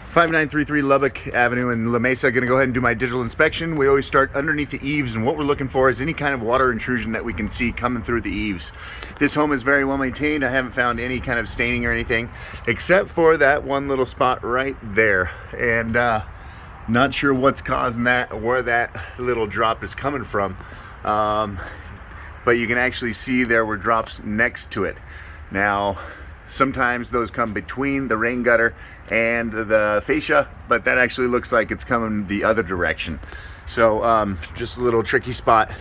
5933 Lubbock Avenue in La Mesa. Going to go ahead and do my digital inspection. We always start underneath the eaves, and what we're looking for is any kind of water intrusion that we can see coming through the eaves. This home is very well maintained. I haven't found any kind of staining or anything, except for that one little spot right there. And not sure what's causing that or where that little drop is coming from. But you can actually see there were drops next to it. Now, sometimes those come between the rain gutter and the fascia, but that actually looks like it's coming the other direction. So just a little tricky spot.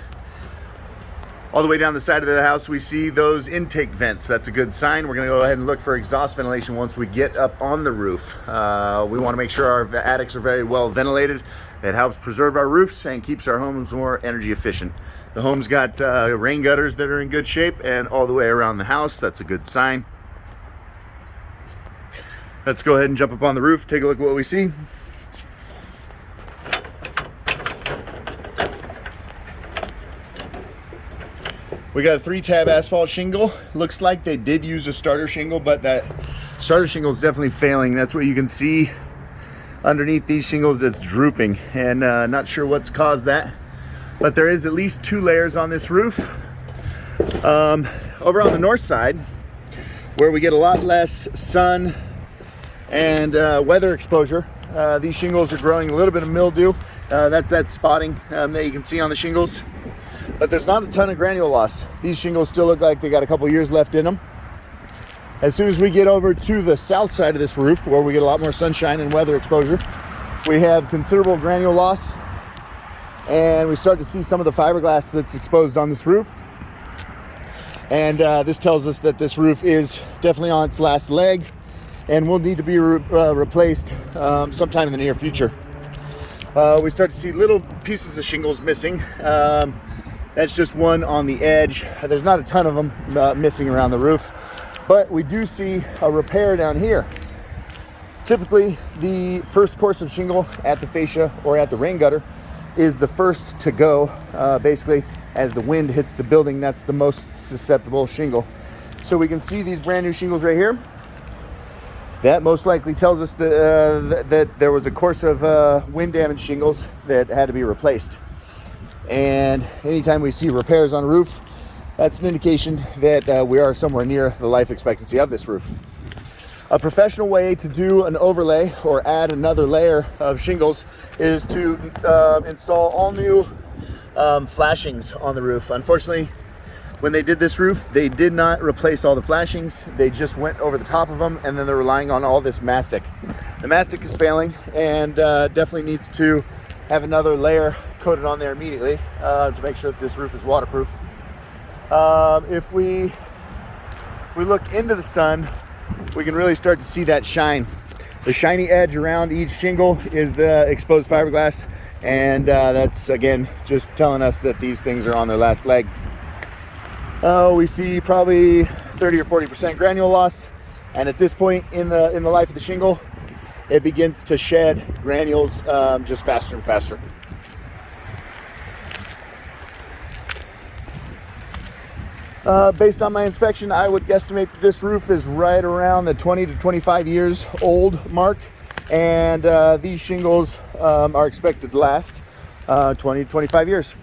All the way down the side of the house, we see those intake vents. That's a good sign. We're gonna go ahead and look for exhaust ventilation once we get up on the roof. We wanna make sure our attics are very well ventilated. It helps preserve our roofs and keeps our homes more energy efficient. The home's got rain gutters that are in good shape, and all the way around the house. That's a good sign. Let's go ahead and jump up on the roof, take a look at what we see. We got a 3-tab asphalt shingle. Looks like they did use a starter shingle, but that starter shingle is definitely failing. That's what you can see underneath these shingles. It's drooping, and not sure what's caused that, but there is at least 2 layers on this roof. Over on the north side, where we get a lot less sun and weather exposure, these shingles are growing a little bit of mildew. That's that spotting that you can see on the shingles, but there's not a ton of granule loss. These shingles still look like they got a couple years left in them. As soon as we get over to the south side of this roof, where we get a lot more sunshine and weather exposure, we have considerable granule loss, and we start to see some of the fiberglass that's exposed on this roof. And this tells us that this roof is definitely on its last leg and will need to be replaced sometime in the near future. We start to see little pieces of shingles missing. That's just one on the edge. There's not a ton of them missing around the roof, but we do see a repair down here. Typically, the first course of shingle at the fascia or at the rain gutter is the first to go. Basically, as the wind hits the building, that's the most susceptible shingle. So we can see these brand new shingles right here. That most likely tells us that there was a course of wind damage shingles that had to be replaced. And anytime we see repairs on a roof, that's an indication that we are somewhere near the life expectancy of this roof. A professional way to do an overlay or add another layer of shingles is to install all new flashings on the roof. Unfortunately, when they did this roof, they did not replace all the flashings. They just went over the top of them, and then they're relying on all this mastic. The mastic is failing, and definitely needs to have another layer coated on there immediately to make sure that this roof is waterproof. If we look into the sun, we can really start to see that shine. The shiny edge around each shingle is the exposed fiberglass, and that's again just telling us that these things are on their last leg. We see probably 30 or 40% granule loss, and at this point in the life of the shingle, it begins to shed granules just faster and faster. Based on my inspection, I would guesstimate that this roof is right around the 20 to 25 years old mark, and these shingles are expected to last 20 to 25 years.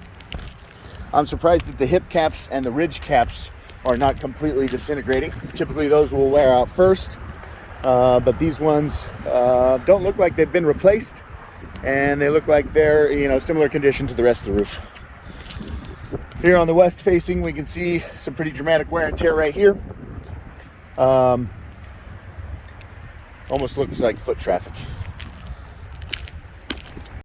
I'm surprised that the hip caps and the ridge caps are not completely disintegrating. Typically those will wear out first, but these ones don't look like they've been replaced, and they look like they're similar condition to the rest of the roof. Here on the west facing, we can see some pretty dramatic wear and tear right here. Almost looks like foot traffic.